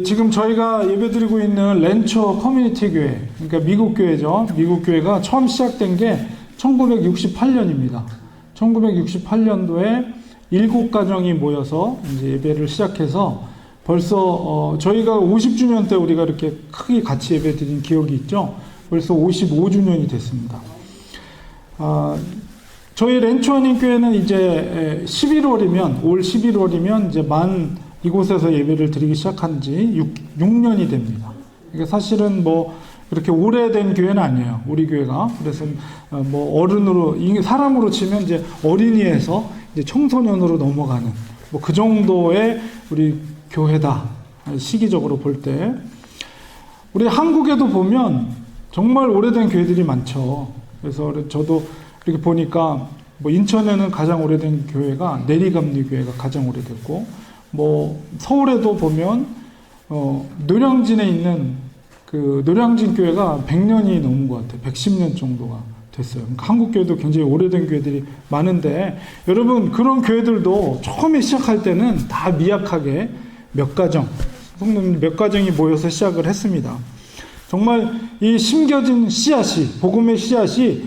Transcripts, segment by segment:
지금 저희가 예배드리고 있는 렌처 커뮤니티 교회, 그러니까 미국 교회죠. 미국 교회가 처음 시작된 게 1968년입니다. 1968년도에 7가정이 모여서 이제 예배를 시작해서 벌써 저희가 50주년 때 우리가 이렇게 크게 같이 예배드린 기억이 있죠. 벌써 55주년이 됐습니다. 저희 렌처하님 교회는 이제 11월이면 올 11월이면 이제 이곳에서 예배를 드리기 시작한 지 6년이 됩니다. 그러니까 사실은 뭐 그렇게 오래된 교회는 아니에요. 우리 교회가. 그래서 뭐 어른으로 사람으로 치면 이제 어린이에서 이제 청소년으로 넘어가는 뭐 그 정도의 우리 교회다. 시기적으로 볼 때 우리 한국에도 보면 정말 오래된 교회들이 많죠. 그래서 저도 이렇게 보니까 뭐 인천에는 가장 오래된 교회가 내리감리 교회가 가장 오래됐고, 뭐 서울에도 보면 노량진에 있는 그 노량진 교회가 100년이 넘은 것 같아요. 110년 정도가 됐어요. 그러니까 한국 교회도 굉장히 오래된 교회들이 많은데, 여러분 그런 교회들도 처음에 시작할 때는 다 미약하게 몇 성도님 몇 가정이 모여서 시작을 했습니다. 정말 이 심겨진 씨앗이, 복음의 씨앗이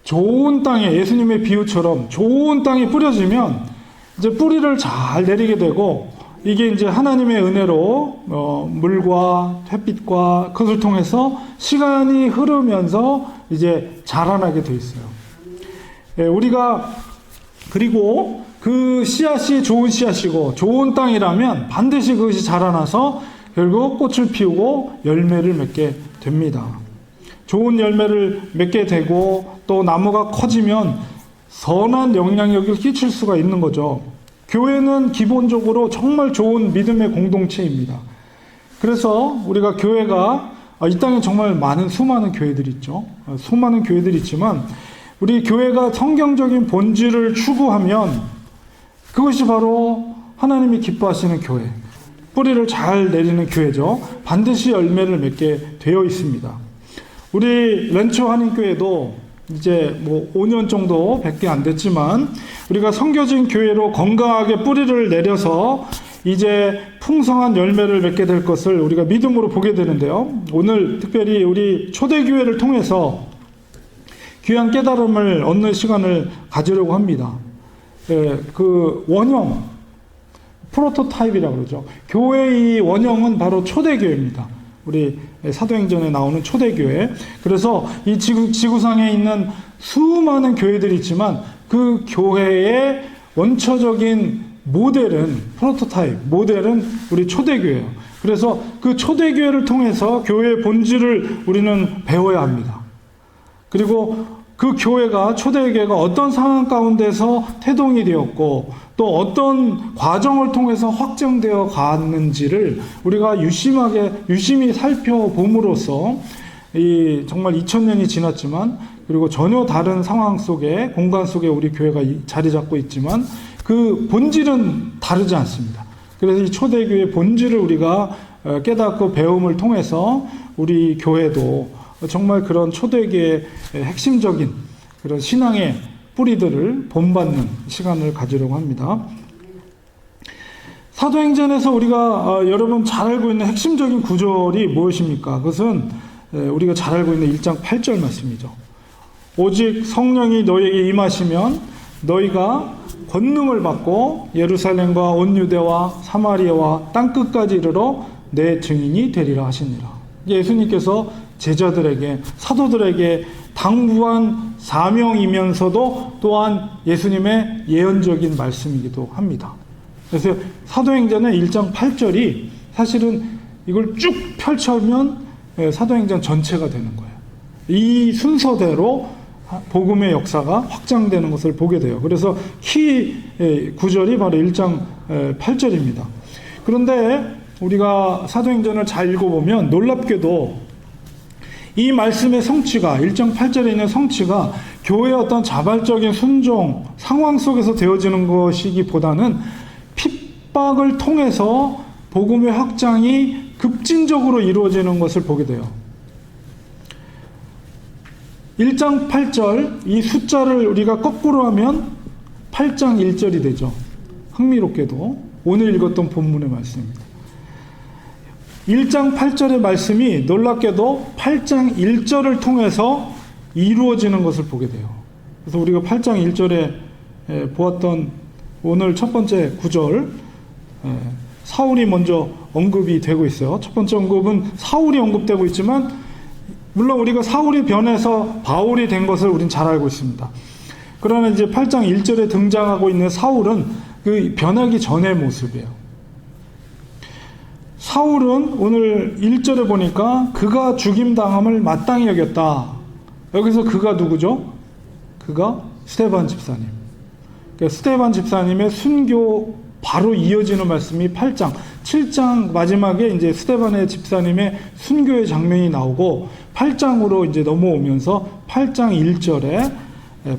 좋은 땅에, 예수님의 비유처럼 좋은 땅에 뿌려지면 이제 뿌리를 잘 내리게 되고, 이게 이제 하나님의 은혜로 물과 햇빛과 그것을 통해서 시간이 흐르면서 이제 자라나게 돼 있어요. 우리가 그리고 그 씨앗이 좋은 씨앗이고 좋은 땅이라면 반드시 그것이 자라나서 결국 꽃을 피우고 열매를 맺게 됩니다. 좋은 열매를 맺게 되고 또 나무가 커지면 선한 영향력을 끼칠 수가 있는 거죠. 교회는 기본적으로 정말 좋은 믿음의 공동체입니다. 그래서 우리가 교회가 이 땅에 정말 수많은 교회들이 있죠. 수많은 교회들이 있지만 우리 교회가 성경적인 본질을 추구하면 그것이 바로 하나님이 기뻐하시는 교회, 뿌리를 잘 내리는 교회죠. 반드시 열매를 맺게 되어 있습니다. 우리 렌처 한인교회도 이제 뭐 5년 정도 밖에 안 됐지만 우리가 섬겨진 교회로 건강하게 뿌리를 내려서 이제 풍성한 열매를 맺게 될 것을 우리가 믿음으로 보게 되는데요. 오늘 특별히 우리 초대교회를 통해서 귀한 깨달음을 얻는 시간을 가지려고 합니다. 그 원형, 프로토타입이라고 그러죠. 교회의 원형은 바로 초대교회입니다. 우리 사도행전에 나오는 초대교회. 그래서 이 지구상에 있는 수많은 교회들이 있지만 그 교회의 원초적인 모델은, 프로토타입, 모델은 우리 초대교회예요. 그래서 그 초대교회를 통해서 교회의 본질을 우리는 배워야 합니다. 그리고 그 교회가, 초대교회가 어떤 상황 가운데서 태동이 되었고 또 어떤 과정을 통해서 확정되어 갔는지를 우리가 유심히 살펴봄으로써 정말 2000년이 지났지만, 그리고 전혀 다른 상황 속에, 공간 속에 우리 교회가 자리 잡고 있지만 그 본질은 다르지 않습니다. 그래서 이 초대교회의 본질을 우리가 깨닫고 배움을 통해서 우리 교회도 정말 그런 초대교회의 핵심적인 그런 신앙의 뿌리들을 본받는 시간을 가지려고 합니다. 사도행전에서 우리가 여러분 잘 알고 있는 핵심적인 구절이 무엇입니까? 그것은 우리가 잘 알고 있는 1장 8절 말씀이죠. 오직 성령이 너희에게 임하시면 너희가 권능을 받고 예루살렘과 온 유대와 사마리아와 땅끝까지 이르러 내 증인이 되리라 하시니라. 예수님께서 제자들에게, 사도들에게 당부한 사명이면서도 또한 예수님의 예언적인 말씀이기도 합니다. 그래서 사도행전의 1장 8절이 사실은 이걸 쭉 펼쳐면 사도행전 전체가 되는 거예요. 이 순서대로 복음의 역사가 확장되는 것을 보게 돼요. 그래서 키 구절이 바로 1장 8절입니다. 그런데 우리가 사도행전을 잘 읽어보면 놀랍게도 이 말씀의 성취가, 1장 8절에 있는 성취가 교회의 어떤 자발적인 순종, 상황 속에서 되어지는 것이기보다는 핍박을 통해서 복음의 확장이 급진적으로 이루어지는 것을 보게 돼요. 1장 8절, 이 숫자를 우리가 거꾸로 하면 8장 1절이 되죠. 흥미롭게도 오늘 읽었던 본문의 말씀입니다. 1장 8절의 말씀이 놀랍게도 8장 1절을 통해서 이루어지는 것을 보게 돼요. 그래서 우리가 8장 1절에 보았던 오늘 첫 번째 구절, 사울이 먼저 언급이 되고 있어요. 첫 번째 언급은 사울이 언급되고 있지만 물론 우리가 사울이 변해서 바울이 된 것을 우린 잘 알고 있습니다. 그러나 이제 8장 1절에 등장하고 있는 사울은 그 변하기 전의 모습이에요. 사울은 오늘 1절에 보니까 그가 죽임당함을 마땅히 여겼다. 여기서 그가 누구죠? 그가 스데반 집사님. 그러니까 스데반 집사님의 순교 바로 이어지는 말씀이 8장, 7장 마지막에 이제 스데반의 집사님의 순교의 장면이 나오고 8장으로 이제 넘어오면서 8장 1절에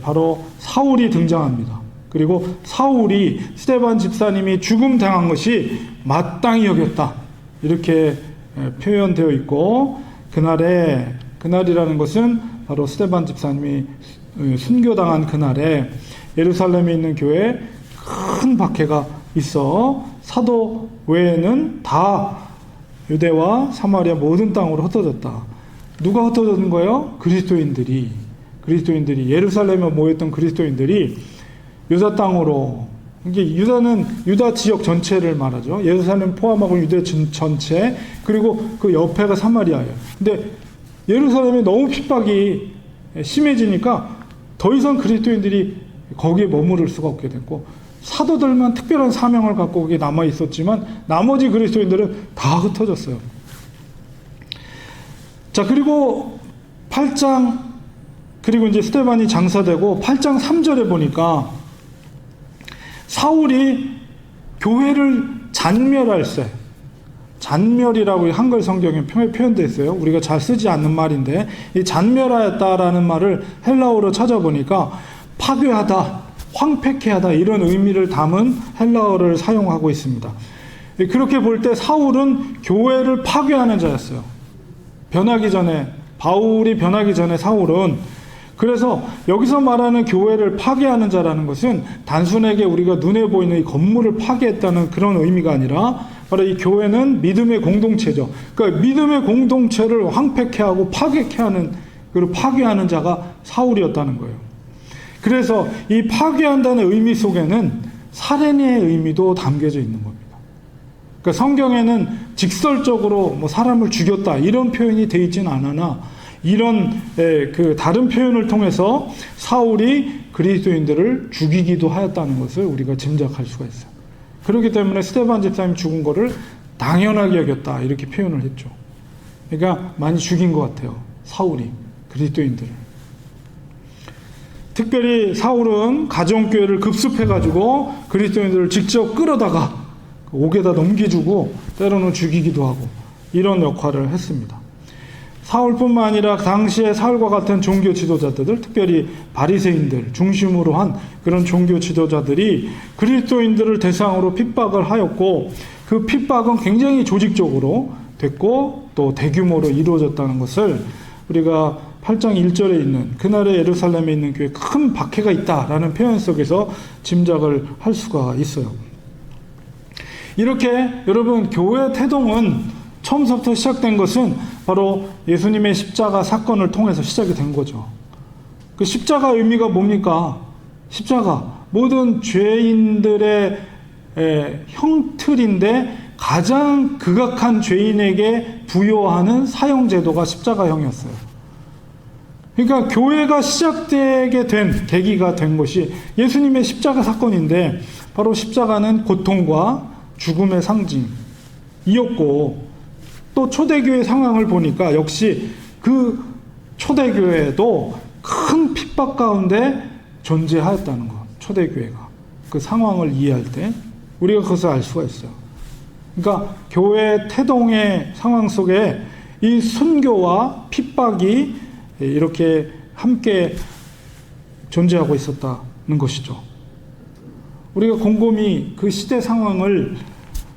바로 사울이 등장합니다. 그리고 사울이 스데반 집사님이 죽음 당한 것이 마땅히 여겼다. 이렇게 표현되어 있고 그날이라는 것은 바로 스데반 집사님이 순교당한 그날에 예루살렘에 있는 교회에 큰 박해가 있어 사도 외에는 다 유대와 사마리아 모든 땅으로 흩어졌다. 누가 흩어진 거예요? 그리스도인들이 예루살렘에 모였던 그리스도인들이 유다 땅으로, 이게 유다는 유다 지역 전체를 말하죠. 예루살렘 포함하고 유대 전체, 그리고 그 옆에가 사마리아예요. 근데 예루살렘에 너무 핍박이 심해지니까 더 이상 그리스도인들이 거기에 머무를 수가 없게 됐고, 사도들만 특별한 사명을 갖고 거기에 남아 있었지만 나머지 그리스도인들은 다 흩어졌어요. 자, 그리고 8장, 그리고 이제 스데반이 장사되고 8장 3절에 보니까 사울이 교회를 잔멸할세, 잔멸이라고 한글 성경에 표현되어 있어요. 우리가 잘 쓰지 않는 말인데, 이 잔멸하였다라는 말을 헬라어로 찾아보니까 파괴하다, 황폐케 하다, 이런 의미를 담은 헬라어를 사용하고 있습니다. 그렇게 볼 때 사울은 교회를 파괴하는 자였어요. 바울이 변하기 전에 사울은, 그래서 여기서 말하는 교회를 파괴하는 자라는 것은 단순하게 우리가 눈에 보이는 이 건물을 파괴했다는 그런 의미가 아니라 바로 이 교회는 믿음의 공동체죠. 그러니까 믿음의 공동체를 황폐케 하고 파괴케 하는, 그리고 파괴하는 자가 사울이었다는 거예요. 그래서 이 파괴한다는 의미 속에는 살인의 의미도 담겨져 있는 겁니다. 그러니까 성경에는 직설적으로 뭐 사람을 죽였다 이런 표현이 되어 있지는 않으나 이런 그 다른 표현을 통해서 사울이 그리스도인들을 죽이기도 하였다는 것을 우리가 짐작할 수가 있어요. 그렇기 때문에 스데반 집사님 죽은 거를 당연하게 여겼다 이렇게 표현을 했죠. 그러니까 많이 죽인 것 같아요. 사울이 그리스도인들을. 특별히 사울은 가정교회를 급습해가지고 그리스도인들을 직접 끌어다가 옥에다 넘겨주고 때로는 죽이기도 하고 이런 역할을 했습니다. 사울뿐만 아니라 당시에 사울과 같은 종교 지도자들, 특별히 바리새인들 중심으로 한 그런 종교 지도자들이 그리스도인들을 대상으로 핍박을 하였고, 그 핍박은 굉장히 조직적으로 됐고 또 대규모로 이루어졌다는 것을 우리가 8장 1절에 있는 그날의 예루살렘에 있는 교회에 큰 박해가 있다라는 표현 속에서 짐작을 할 수가 있어요. 이렇게 여러분, 교회 태동은 처음부터 시작된 것은 바로 예수님의 십자가 사건을 통해서 시작이 된 거죠. 그 십자가 의미가 뭡니까? 십자가, 모든 죄인들의 형틀인데 가장 극악한 죄인에게 부여하는 사형제도가 십자가형이었어요. 그러니까 교회가 시작되게 된 계기가 된 것이 예수님의 십자가 사건인데, 바로 십자가는 고통과 죽음의 상징이었고, 또 초대교회 상황을 보니까 역시 그 초대교회도 큰 핍박 가운데 존재하였다는 것. 초대교회가 그 상황을 이해할 때 우리가 그것을 알 수가 있어요. 그러니까 교회 태동의 상황 속에 이 순교와 핍박이 이렇게 함께 존재하고 있었다는 것이죠. 우리가 곰곰이 그 시대 상황을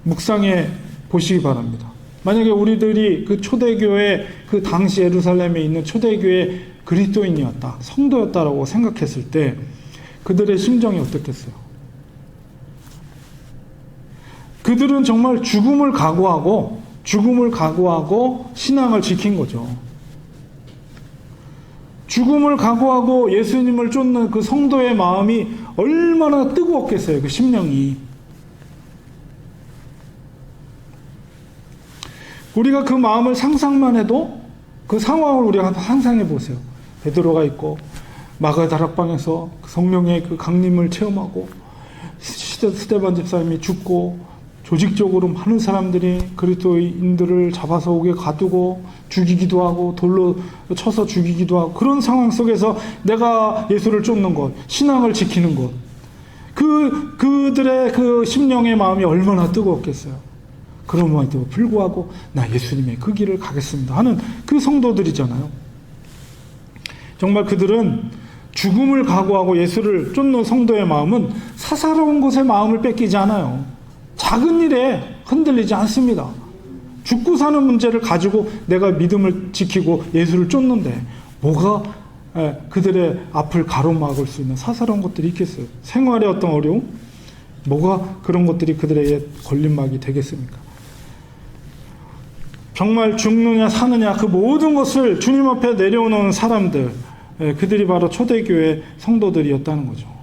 묵상해 보시기 바랍니다. 만약에 우리들이 그 초대교회, 그 당시 예루살렘에 있는 초대교회 그리스도인이었다, 성도였다라고 생각했을 때 그들의 심정이 어떻겠어요? 그들은 정말 죽음을 각오하고 죽음을 각오하고 신앙을 지킨 거죠. 죽음을 각오하고 예수님을 쫓는 그 성도의 마음이 얼마나 뜨거웠겠어요. 그 심령이. 우리가 그 마음을 상상만 해도 그 상황을 우리가 한번 상상해 보세요. 베드로가 있고 마가 다락방에서 성령의 그 강림을 체험하고 스데반 집사님이 죽고 조직적으로 많은 사람들이 그리스도인들을 잡아서 옥에 가두고 죽이기도 하고 돌로 쳐서 죽이기도 하고 그런 상황 속에서 내가 예수를 쫓는 것, 신앙을 지키는 것, 그들의 그 심령의 마음이 얼마나 뜨거웠겠어요. 그럼에도 불구하고 나 예수님의 그 길을 가겠습니다 하는 그 성도들이잖아요. 정말 그들은 죽음을 각오하고 예수를 쫓는 성도의 마음은 사사로운 것에 마음을 뺏기지 않아요. 작은 일에 흔들리지 않습니다. 죽고 사는 문제를 가지고 내가 믿음을 지키고 예수를 쫓는데 뭐가 그들의 앞을 가로막을 수 있는 사사로운 것들이 있겠어요? 생활의 어떤 어려움? 뭐가 그런 것들이 그들에게 걸림막이 되겠습니까? 정말 죽느냐 사느냐 그 모든 것을 주님 앞에 내려놓은 사람들, 그들이 바로 초대교회 성도들이었다는 거죠.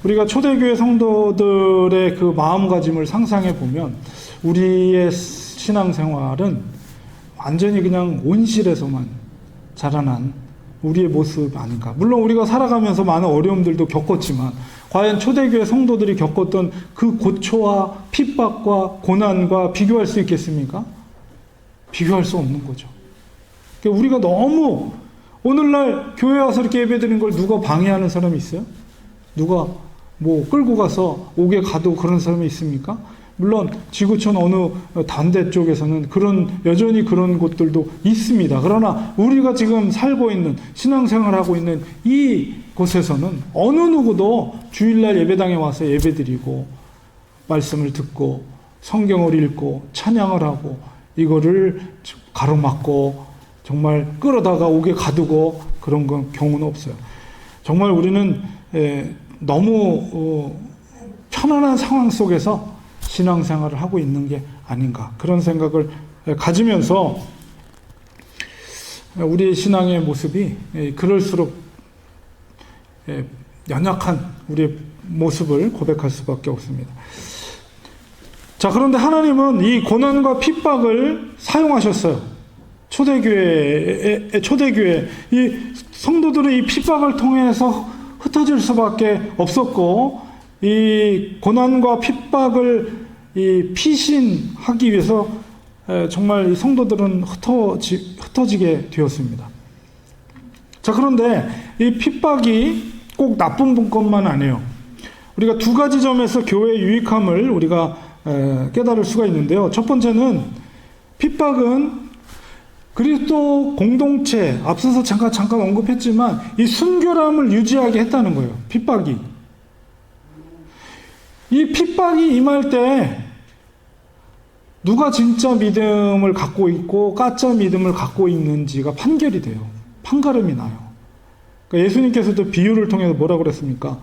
우리가 초대교회 성도들의 그 마음가짐을 상상해 보면 우리의 신앙생활은 완전히 그냥 온실에서만 자라난 우리의 모습 아닌가. 물론 우리가 살아가면서 많은 어려움들도 겪었지만 과연 초대교회 성도들이 겪었던 그 고초와 핍박과 고난과 비교할 수 있겠습니까? 비교할 수 없는 거죠. 그러니까 우리가 너무 오늘날 교회 와서 이렇게 예배드리는 걸 누가 방해하는 사람이 있어요? 누가 뭐 끌고 가서 옥에 가도 그런 사람이 있습니까? 물론 지구촌 어느 단대 쪽에서는 여전히 그런 곳들도 있습니다. 그러나 우리가 지금 살고 있는 신앙생활하고 있는 이 곳에서는 어느 누구도 주일날 예배당에 와서 예배드리고 말씀을 듣고 성경을 읽고 찬양을 하고 이거를 가로막고 정말 끌어다가 옥에 가두고 그런 건 경우는 없어요. 정말 우리는 너무 편안한 상황 속에서 신앙생활을 하고 있는 게 아닌가 그런 생각을 가지면서 우리의 신앙의 모습이 그럴수록 연약한 우리의 모습을 고백할 수밖에 없습니다. 자, 그런데 하나님은 이 고난과 핍박을 사용하셨어요. 초대교회 이 성도들은 이 핍박을 통해서 흩어질 수밖에 없었고 이 고난과 핍박을 피신하기 위해서 정말 이 성도들은 흩어지게 되었습니다. 자, 그런데 이 핍박이 꼭 나쁜 것만 아니에요. 우리가 두 가지 점에서 교회의 유익함을 우리가 깨달을 수가 있는데요. 첫 번째는 핍박은 그리스도 공동체, 앞서서 잠깐 언급했지만 이 순결함을 유지하게 했다는 거예요. 핍박이. 이 핍박이 임할 때 누가 진짜 믿음을 갖고 있고 가짜 믿음을 갖고 있는지가 판결이 돼요. 판가름이 나요. 그러니까 예수님께서도 비유를 통해서 뭐라고 그랬습니까?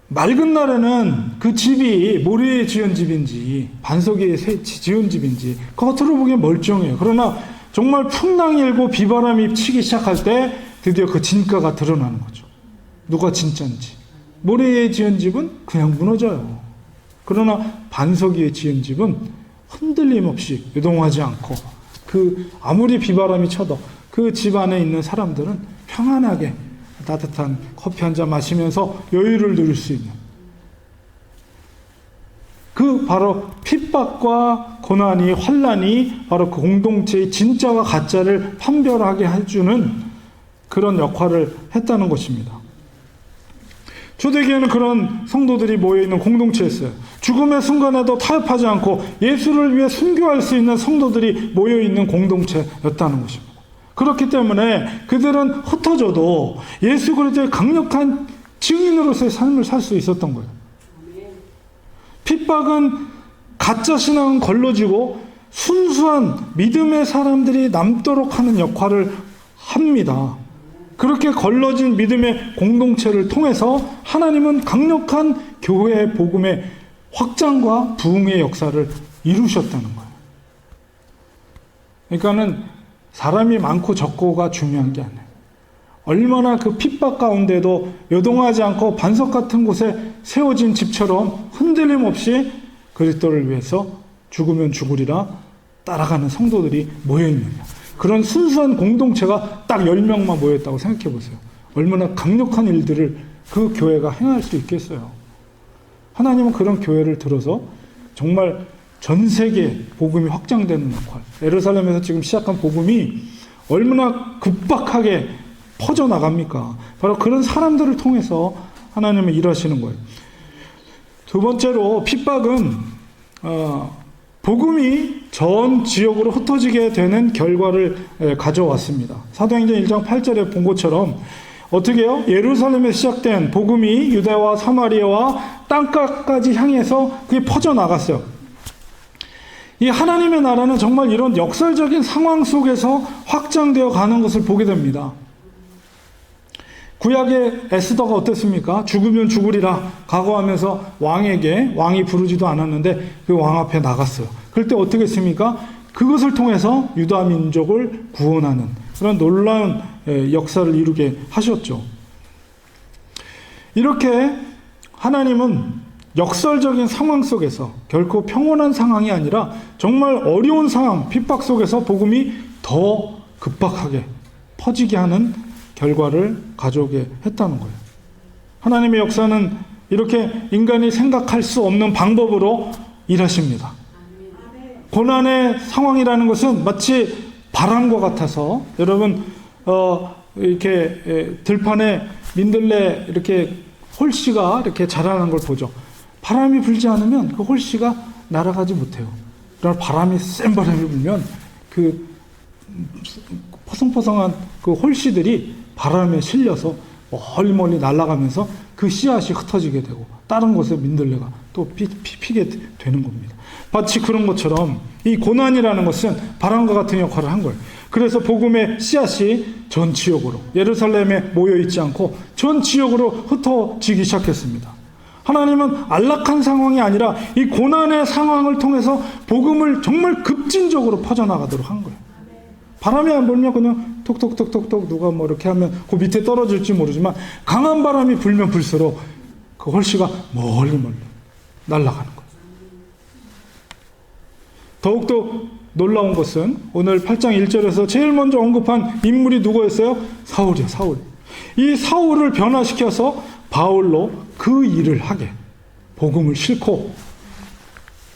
맑은 날에는 그 집이 모래에 지은 집인지 반석에 지은 집인지 겉으로 보기엔 멀쩡해요. 그러나 정말 풍랑이 일고 비바람이 치기 시작할 때 드디어 그 진가가 드러나는 거죠. 누가 진짜인지. 모래에 지은 집은 그냥 무너져요. 그러나 반석 위에 지은 집은 흔들림 없이 요동하지 않고 아무리 비바람이 쳐도 그 집 안에 있는 사람들은 평안하게 따뜻한 커피 한 잔 마시면서 여유를 누릴 수 있는 바로 핍박과 고난이 환난이 바로 그 공동체의 진짜와 가짜를 판별하게 해주는 그런 역할을 했다는 것입니다. 초대교회는 그런 성도들이 모여있는 공동체였어요. 죽음의 순간에도 타협하지 않고 예수를 위해 순교할 수 있는 성도들이 모여있는 공동체였다는 것입니다. 그렇기 때문에 그들은 흩어져도 예수 그리스도의 강력한 증인으로서의 삶을 살 수 있었던 거예요. 핍박은 가짜 신앙은 걸러지고 순수한 믿음의 사람들이 남도록 하는 역할을 합니다. 그렇게 걸러진 믿음의 공동체를 통해서 하나님은 강력한 교회의 복음의 확장과 부흥의 역사를 이루셨다는 거예요. 그러니까는 사람이 많고 적고가 중요한 게 아니에요. 얼마나 그 핍박 가운데도 요동하지 않고 반석 같은 곳에 세워진 집처럼 흔들림 없이 그리스도를 위해서 죽으면 죽으리라 따라가는 성도들이 모여있느냐. 그런 순수한 공동체가 딱 10명만 모였다고 생각해 보세요. 얼마나 강력한 일들을 그 교회가 행할 수 있겠어요. 하나님은 그런 교회를 들어서 정말 전 세계에 복음이 확장되는 역할, 예루살렘에서 지금 시작한 복음이 얼마나 급박하게 퍼져나갑니까? 바로 그런 사람들을 통해서 하나님은 일하시는 거예요. 두 번째로 핍박은 복음이 전 지역으로 흩어지게 되는 결과를 가져왔습니다. 사도행전 1장 8절에 본 것처럼 어떻게 해요? 예루살렘에 시작된 복음이 유대와 사마리아와 땅끝까지 향해서 그게 퍼져나갔어요. 이 하나님의 나라는 정말 이런 역설적인 상황 속에서 확장되어 가는 것을 보게 됩니다. 구약의 에스더가 어땠습니까? 죽으면 죽으리라 각오하면서 왕이 부르지도 않았는데 그 왕 앞에 나갔어요. 그럴 때 어떻게 했습니까? 그것을 통해서 유다 민족을 구원하는 그런 놀라운 역사를 이루게 하셨죠. 이렇게 하나님은 역설적인 상황 속에서 결코 평온한 상황이 아니라 정말 어려운 상황, 핍박 속에서 복음이 더 급박하게 퍼지게 하는 결과를 가져오게 했다는 거예요. 하나님의 역사는 이렇게 인간이 생각할 수 없는 방법으로 일하십니다. 고난의 상황이라는 것은 마치 바람과 같아서 여러분 이렇게 들판에 민들레 이렇게 홀씨가 이렇게 자라는 걸 보죠. 바람이 불지 않으면 그 홀씨가 날아가지 못해요. 그러나 바람이 센 바람이 불면 그 포성포성한 그 홀씨들이 바람에 실려서 멀리 날아가면서 그 씨앗이 흩어지게 되고 다른 곳에 민들레가 또 피게 되는 겁니다. 마치 그런 것처럼 이 고난이라는 것은 바람과 같은 역할을 한 거예요. 그래서 복음의 씨앗이 전 지역으로 예루살렘에 모여있지 않고 전 지역으로 흩어지기 시작했습니다. 하나님은 안락한 상황이 아니라 이 고난의 상황을 통해서 복음을 정말 급진적으로 퍼져나가도록 한 거예요. 바람이 안 불면 그냥 톡톡톡톡톡 누가 뭐 이렇게 하면 그 밑에 떨어질지 모르지만 강한 바람이 불면 불수록 그 홀씨가 멀리 날아가는 거예요. 더욱더 놀라운 것은 오늘 8장 1절에서 제일 먼저 언급한 인물이 누구였어요? 사울이요, 사울. 이 사울을 변화시켜서 바울로 그 일을 하게, 복음을 싣고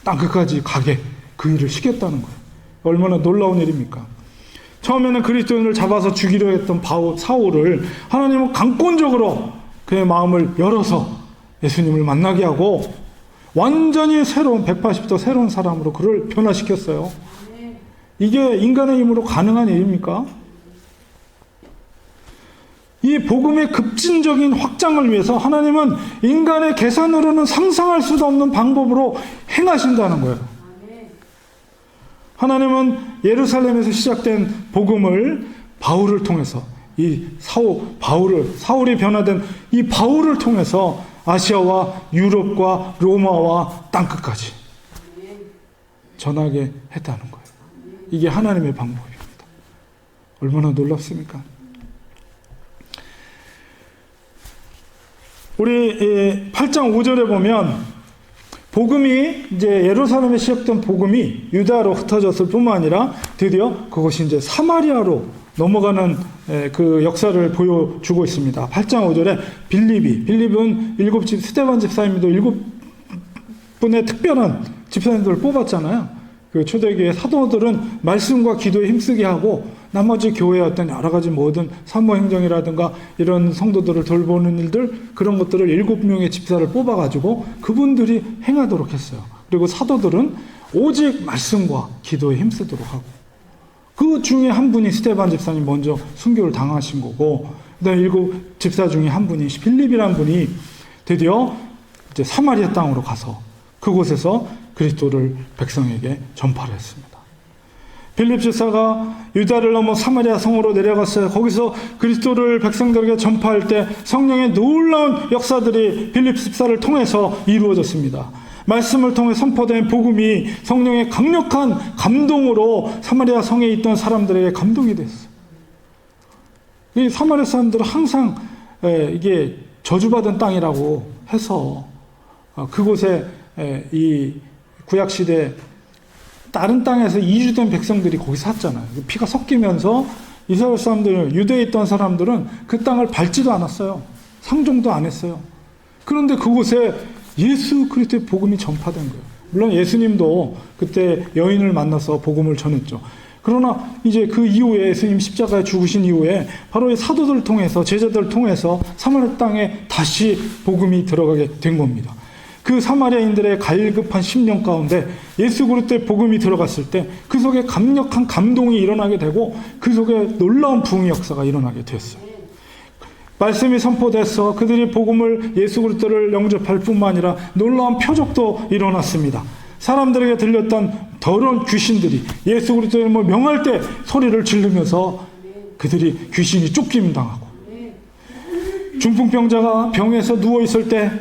땅끝까지 가게 그 일을 시켰다는 거예요. 얼마나 놀라운 일입니까? 처음에는 그리스도인을 잡아서 죽이려 했던 사울을 하나님은 강권적으로 그의 마음을 열어서 예수님을 만나게 하고 완전히 새로운 180도 새로운 사람으로 그를 변화시켰어요. 이게 인간의 힘으로 가능한 일입니까? 이 복음의 급진적인 확장을 위해서 하나님은 인간의 계산으로는 상상할 수도 없는 방법으로 행하신다는 거예요. 하나님은 예루살렘에서 시작된 복음을 바울을 통해서 사울이 변화된 이 바울을 통해서 아시아와 유럽과 로마와 땅끝까지 전하게 했다는 거예요. 이게 하나님의 방법입니다. 얼마나 놀랍습니까? 우리 8장 5절에 보면 복음이 이제 예루살렘에 시작된 복음이 유다로 흩어졌을 뿐만 아니라 드디어 그것이 이제 사마리아로 넘어가는 그 역사를 보여주고 있습니다. 8장 5절에 빌립은 7집 스데반 집사님도 7분의 특별한 집사님들을 뽑았잖아요. 그 초대교회 사도들은 말씀과 기도에 힘쓰게 하고 나머지 교회의 어떤 여러 가지 모든 사모행정이라든가 이런 성도들을 돌보는 일들 그런 것들을 7명의 집사를 뽑아가지고 그분들이 행하도록 했어요. 그리고 사도들은 오직 말씀과 기도에 힘쓰도록 하고 그 중에 한 분이 스데반 집사님 먼저 순교를 당하신 거고 그다음에 7 집사 중에 한 분이 빌립이라는 분이 드디어 이제 사마리아 땅으로 가서 그곳에서 그리스도를 백성에게 전파를 했습니다. 빌립 집사가 유다를 넘어 사마리아 성으로 내려갔어요. 거기서 그리스도를 백성들에게 전파할 때 성령의 놀라운 역사들이 빌립 집사를 통해서 이루어졌습니다. 말씀을 통해 선포된 복음이 성령의 강력한 감동으로 사마리아 성에 있던 사람들에게 감동이 됐어요. 이 사마리아 사람들은 항상 이게 저주받은 땅이라고 해서 그곳에 이 구약시대 다른 땅에서 이주된 백성들이 거기 샀잖아요. 피가 섞이면서 이스라엘 사람들, 유대에 있던 사람들은 그 땅을 밟지도 않았어요. 상종도 안 했어요. 그런데 그곳에 예수 그리스도의 복음이 전파된 거예요. 물론 예수님도 그때 여인을 만나서 복음을 전했죠. 그러나 이제 그 이후에 예수님 십자가에 죽으신 이후에 바로 이 사도들을 통해서 제자들을 통해서 사마리아 땅에 다시 복음이 들어가게 된 겁니다. 그 사마리아인들의 갈급한 심령 가운데 예수 그리스도의 복음이 들어갔을 때 그 속에 강력한 감동이 일어나게 되고 그 속에 놀라운 부흥의 역사가 일어나게 됐어요. 말씀이 선포돼서 그들이 복음을 예수 그리스도를 영접할 뿐만 아니라 놀라운 표적도 일어났습니다. 사람들에게 들렸던 더러운 귀신들이 예수 그리스도를 명할 때 소리를 지르면서 그들이 귀신이 쫓김 당하고, 중풍병자가 병에서 누워있을 때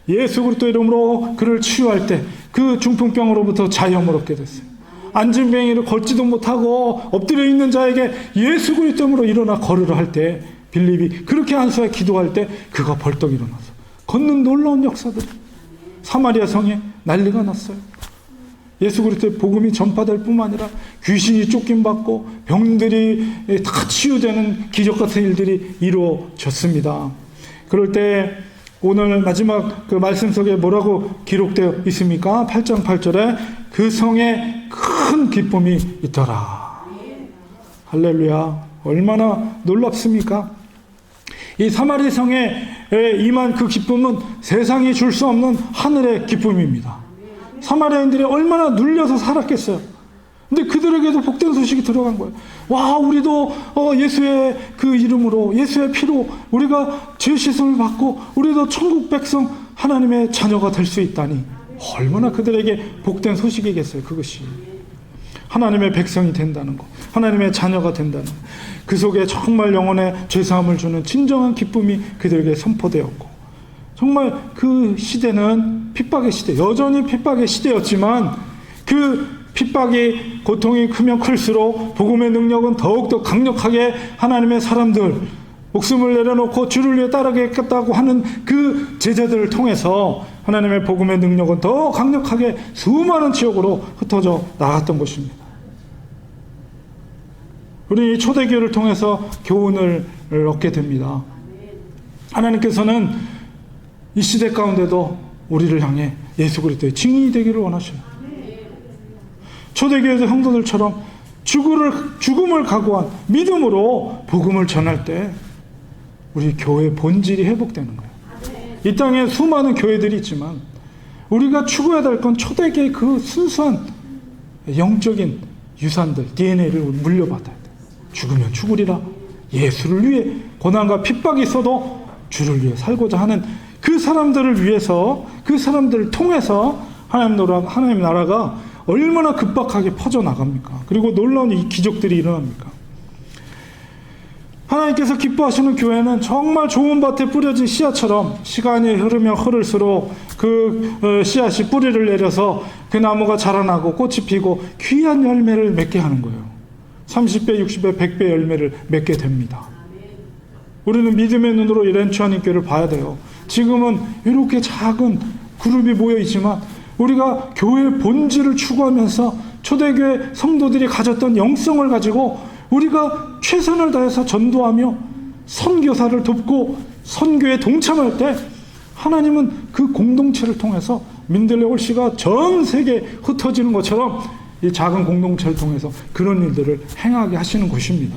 예수 그리스도 이름으로 그를 치유할 때 그 중풍병으로부터 자유함을 얻게 됐어요. 안진뱅이를 걷지도 못하고 엎드려 있는 자에게 예수 그리스도 이름으로 일어나 걸으라 할 때 빌립이 그렇게 안수하여 기도할 때 그가 벌떡 일어나서 걷는 놀라운 역사들이 사마리아 성에 난리가 났어요. 예수 그리스도의 복음이 전파될 뿐만 아니라 귀신이 쫓김받고 병들이 다 치유되는 기적 같은 일들이 이루어졌습니다. 그럴 때 오늘 마지막 그 말씀 속에 뭐라고 기록되어 있습니까? 8장 8절에 그 성에 큰 기쁨이 있더라. 할렐루야. 얼마나 놀랍습니까? 이 사마리 성에 임한 그 기쁨은 세상이 줄 수 없는 하늘의 기쁨입니다. 사마리아인들이 얼마나 눌려서 살았겠어요. 근데 그들에게도 복된 소식이 들어간 거예요. 와, 우리도 예수의 그 이름으로, 예수의 피로 우리가 죄 씻음을 받고 우리도 천국 백성 하나님의 자녀가 될 수 있다니 얼마나 그들에게 복된 소식이겠어요. 그것이 하나님의 백성이 된다는 것, 하나님의 자녀가 된다는 것. 그 속에 정말 영혼의 죄사함을 주는 진정한 기쁨이 그들에게 선포되었고, 정말 그 시대는 핍박의 시대, 여전히 핍박의 시대였지만 그 핍박이, 고통이 크면 클수록 복음의 능력은 더욱더 강력하게 하나님의 사람들, 목숨을 내려놓고 주를 위해 따르겠다고 하는 그 제자들을 통해서 하나님의 복음의 능력은 더 강력하게 수많은 지역으로 흩어져 나갔던 것입니다. 우리 초대교회를 통해서 교훈을 얻게 됩니다. 하나님께서는 이 시대 가운데도 우리를 향해 예수 그리스도의 증인이 되기를 원하셔요. 초대교회 성도들처럼 죽음을 각오한 믿음으로 복음을 전할 때 우리 교회의 본질이 회복되는 거예요. 이 땅에 수많은 교회들이 있지만 우리가 추구해야 될 건 초대교회의 그 순수한 영적인 유산들, DNA를 물려받아야 돼. 죽으면 죽으리라. 예수를 위해 고난과 핍박이 있어도 주를 위해 살고자 하는 그 사람들을 위해서, 그 사람들을 통해서 하나님 나라가 얼마나 급박하게 퍼져나갑니까? 그리고 놀라운 이 기적들이 일어납니까? 하나님께서 기뻐하시는 교회는 정말 좋은 밭에 뿌려진 씨앗처럼 시간이 흐르면 흐를수록 그 씨앗이 뿌리를 내려서 그 나무가 자라나고 꽃이 피고 귀한 열매를 맺게 하는 거예요. 30배, 60배, 100배 열매를 맺게 됩니다. 우리는 믿음의 눈으로 이 렌추아님 교회를 봐야 돼요. 지금은 이렇게 작은 그룹이 모여 있지만 우리가 교회의 본질을 추구하면서 초대교회 성도들이 가졌던 영성을 가지고 우리가 최선을 다해서 전도하며 선교사를 돕고 선교에 동참할 때 하나님은 그 공동체를 통해서 민들레 홀씨가 전 세계에 흩어지는 것처럼 이 작은 공동체를 통해서 그런 일들을 행하게 하시는 것입니다.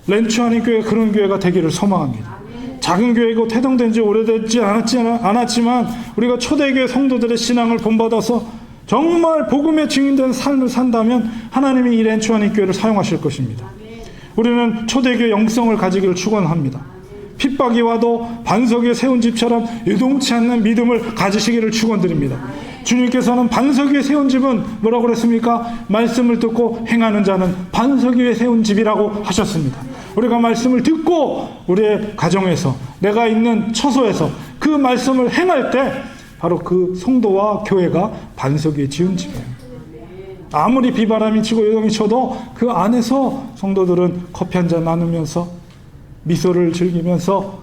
렌추아님 교회 그런 교회가 되기를 소망합니다. 작은 교회고 태동된 지 오래되지 않았지만 우리가 초대교회 성도들의 신앙을 본받아서 정말 복음의 증인된 삶을 산다면 하나님이 이 렌추아님 교회를 사용하실 것입니다. 우리는 초대교회 영성을 가지기를 축원합니다. 핍박이 와도 반석 위에 세운 집처럼 유동치 않는 믿음을 가지시기를 축원드립니다. 주님께서는 반석 위에 세운 집은 뭐라고 그랬습니까? 말씀을 듣고 행하는 자는 반석 위에 세운 집이라고 하셨습니다. 우리가 말씀을 듣고 우리의 가정에서, 내가 있는 처소에서 그 말씀을 행할 때 바로 그 성도와 교회가 반석 위에 지은 집이에요. 아무리 비바람이 치고 요동이 쳐도 그 안에서 성도들은 커피 한잔 나누면서 미소를 즐기면서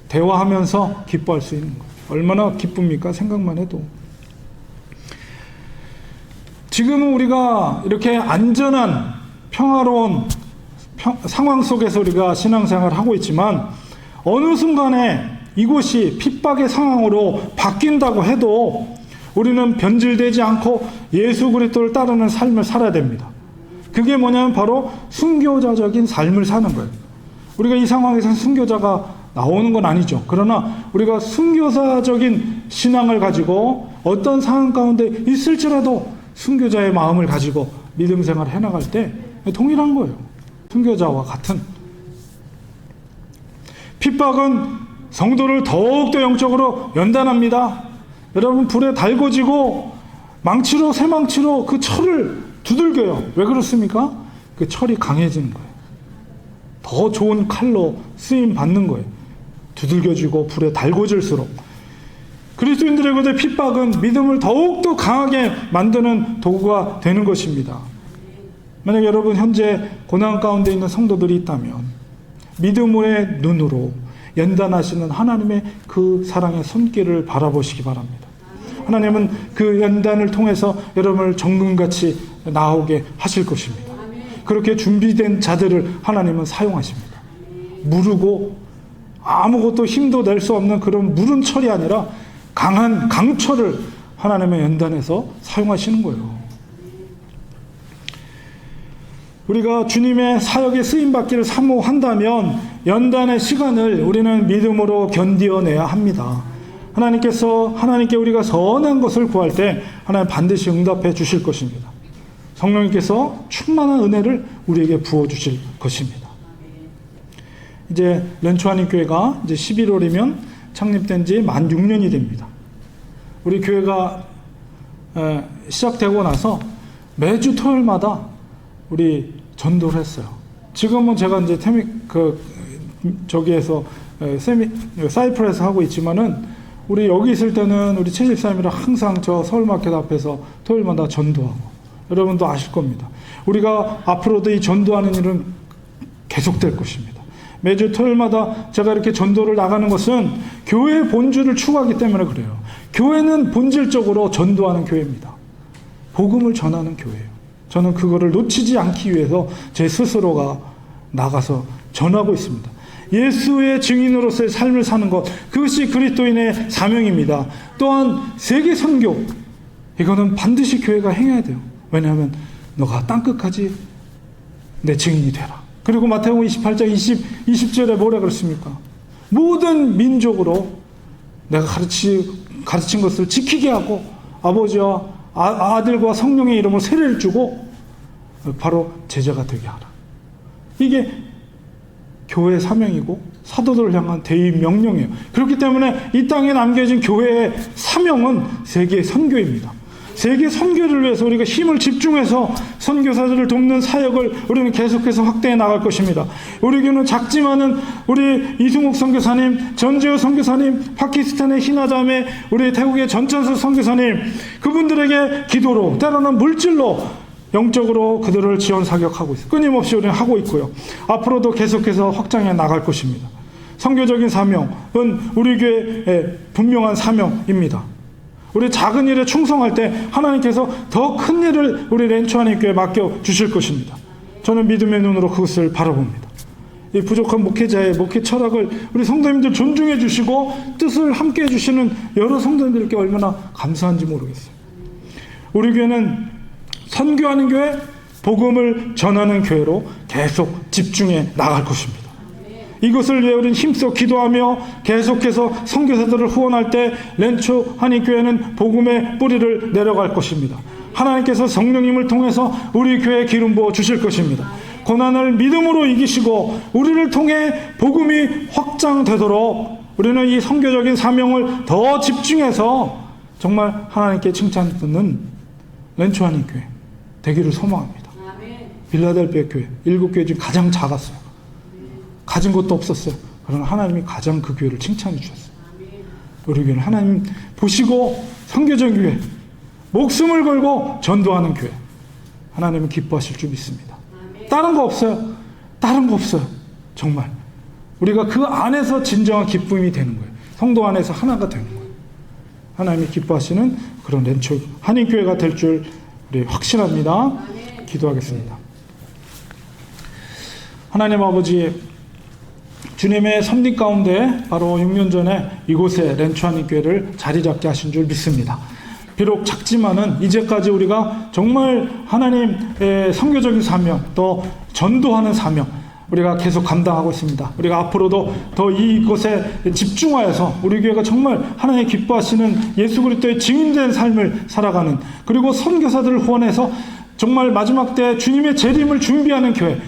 대화하면서 기뻐할 수 있는 거예요. 얼마나 기쁩니까? 생각만 해도. 지금은 우리가 이렇게 안전한 평화로운 상황 속에서 우리가 신앙생활을 하고 있지만 어느 순간에 이곳이 핍박의 상황으로 바뀐다고 해도 우리는 변질되지 않고 예수 그리스도를 따르는 삶을 살아야 됩니다. 그게 뭐냐면 바로 순교자적인 삶을 사는 거예요. 우리가 이 상황에서 순교자가 나오는 건 아니죠. 그러나 우리가 순교자적인 신앙을 가지고 어떤 상황 가운데 있을지라도 순교자의 마음을 가지고 믿음 생활을 해나갈 때 동일한 거예요. 순교자와 같은. 핍박은 성도를 더욱더 영적으로 연단합니다. 여러분, 불에 달궈지고 망치로, 쇠망치로 그 철을 두들겨요. 왜 그렇습니까? 그 철이 강해지는 거예요. 더 좋은 칼로 쓰임 받는 거예요. 두들겨지고 불에 달궈질수록. 그리스도인들에게도 핍박은 믿음을 더욱더 강하게 만드는 도구가 되는 것입니다. 만약 여러분 현재 고난 가운데 있는 성도들이 있다면 믿음의 눈으로 연단하시는 하나님의 그 사랑의 손길을 바라보시기 바랍니다. 하나님은 그 연단을 통해서 여러분을 정금같이 나오게 하실 것입니다. 그렇게 준비된 자들을 하나님은 사용하십니다. 무르고 아무것도 힘도 낼 수 없는 그런 무른 철이 아니라 강한 강철을 하나님의 연단에서 사용하시는 거예요. 우리가 주님의 사역에 쓰임받기를 사모한다면 연단의 시간을 우리는 믿음으로 견디어내야 합니다. 하나님께 우리가 선한 것을 구할 때 하나님 반드시 응답해 주실 것입니다. 성령님께서 충만한 은혜를 우리에게 부어주실 것입니다. 이제 렌초아님 교회가 이제 11월이면 창립된 지 만 6년이 됩니다. 우리 교회가 시작되고 나서 매주 토요일마다 우리 전도를 했어요. 지금은 제가 이제 저기에서 사이프에서 하고 있지만은 우리 여기 있을 때는 우리 채집사님이랑 항상 저 서울마켓 앞에서 토요일마다 전도하고, 여러분도 아실 겁니다. 우리가 앞으로도 이 전도하는 일은 계속될 것입니다. 매주 토요일마다 제가 이렇게 전도를 나가는 것은 교회의 본질을 추구하기 때문에 그래요. 교회는 본질적으로 전도하는 교회입니다. 복음을 전하는 교회예요. 저는 그거를 놓치지 않기 위해서 제 스스로가 나가서 전하고 있습니다. 예수의 증인으로서의 삶을 사는 것, 그것이 그리스도인의 사명입니다. 또한 세계 선교, 이거는 반드시 교회가 행해야 돼요. 왜냐하면 너가 땅끝까지 내 증인이 되라. 그리고 마태복음 28장 20절에 뭐라 그랬습니까? 모든 민족으로 내가 가르친 것을 지키게 하고 아버지와 아들과 성령의 이름으로 세례를 주고 바로 제자가 되게 하라. 이게 교회의 사명이고 사도들을 향한 대의 명령이에요. 그렇기 때문에 이 땅에 남겨진 교회의 사명은 세계 선교입니다. 세계 선교를 위해서 우리가 힘을 집중해서 선교사들을 돕는 사역을 우리는 계속해서 확대해 나갈 것입니다. 우리 교회는 작지만은 우리 이승욱 선교사님, 전재호 선교사님, 파키스탄의 희나자매, 우리 태국의 전천수 선교사님, 그분들에게 기도로, 때로는 물질로 영적으로 그들을 지원 사격하고 있어요. 끊임없이 우리는 하고 있고요. 앞으로도 계속해서 확장해 나갈 것입니다. 선교적인 사명은 우리 교회의 분명한 사명입니다. 우리 작은 일에 충성할 때 하나님께서 더 큰 일을 우리 렌초아님 교회에 맡겨 주실 것입니다. 저는 믿음의 눈으로 그것을 바라봅니다. 이 부족한 목회자의 목회 철학을 우리 성도님들 존중해 주시고 뜻을 함께 해 주시는 여러 성도님들께 얼마나 감사한지 모르겠어요. 우리 교회는 선교하는 교회, 복음을 전하는 교회로 계속 집중해 나갈 것입니다. 이것을 위해 우리는 힘써 기도하며 계속해서 선교사들을 후원할 때 렌초 한인교회는 복음의 뿌리를 내려갈 것입니다. 하나님께서 성령님을 통해서 우리 교회에 기름 부어 주실 것입니다. 고난을 믿음으로 이기시고 우리를 통해 복음이 확장되도록 우리는 이 선교적인 사명을 더 집중해서 정말 하나님께 칭찬 듣는 렌초 한인교회 되기를 소망합니다. 빌라델피아 교회 7교회 중 가장 작았어요. 가진 것도 없었어요. 그러나 하나님이 가장 그 교회를 칭찬해 주셨어요. 우리 교회는 하나님 보시고 선교적 교회, 목숨을 걸고 전도하는 교회, 하나님은 기뻐하실 줄 믿습니다. 다른 거 없어요. 다른 거 없어요. 정말 우리가 그 안에서 진정한 기쁨이 되는 거예요. 성도 안에서 하나가 되는 거예요. 하나님이 기뻐하시는 그런 렌초 한인교회가 될 줄 우리 확신합니다. 기도하겠습니다. 하나님 아버지, 주님의 섭리 가운데 바로 6년 전에 이곳에 렌초 한인교회를 자리 잡게 하신 줄 믿습니다. 비록 작지만은 이제까지 우리가 정말 하나님의 선교적인 사명, 또 전도하는 사명, 우리가 계속 감당하고 있습니다. 우리가 앞으로도 더 이곳에 집중하여서 우리 교회가 정말 하나님 기뻐하시는 예수 그리스도의 증인된 삶을 살아가는, 그리고 선교사들을 후원해서 정말 마지막 때 주님의 재림을 준비하는 교회,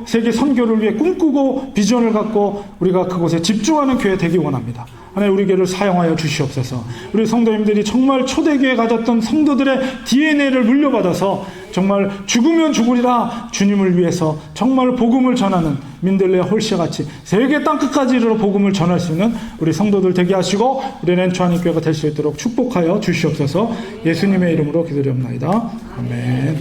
세계 선교를 위해 꿈꾸고 비전을 갖고 우리가 그곳에 집중하는 교회 되기 원합니다. 하나님 우리 교회를 사용하여 주시옵소서. 우리 성도님들이 정말 초대교회 가졌던 성도들의 DNA를 물려받아서 정말 죽으면 죽으리라 주님을 위해서 정말 복음을 전하는 민들레 홀씨같이 세계 땅끝까지 이르러 복음을 전할 수 있는 우리 성도들 되게 하시고 우리 렌초 한인교회가 될 수 있도록 축복하여 주시옵소서. 예수님의 이름으로 기도드립니다. 아멘.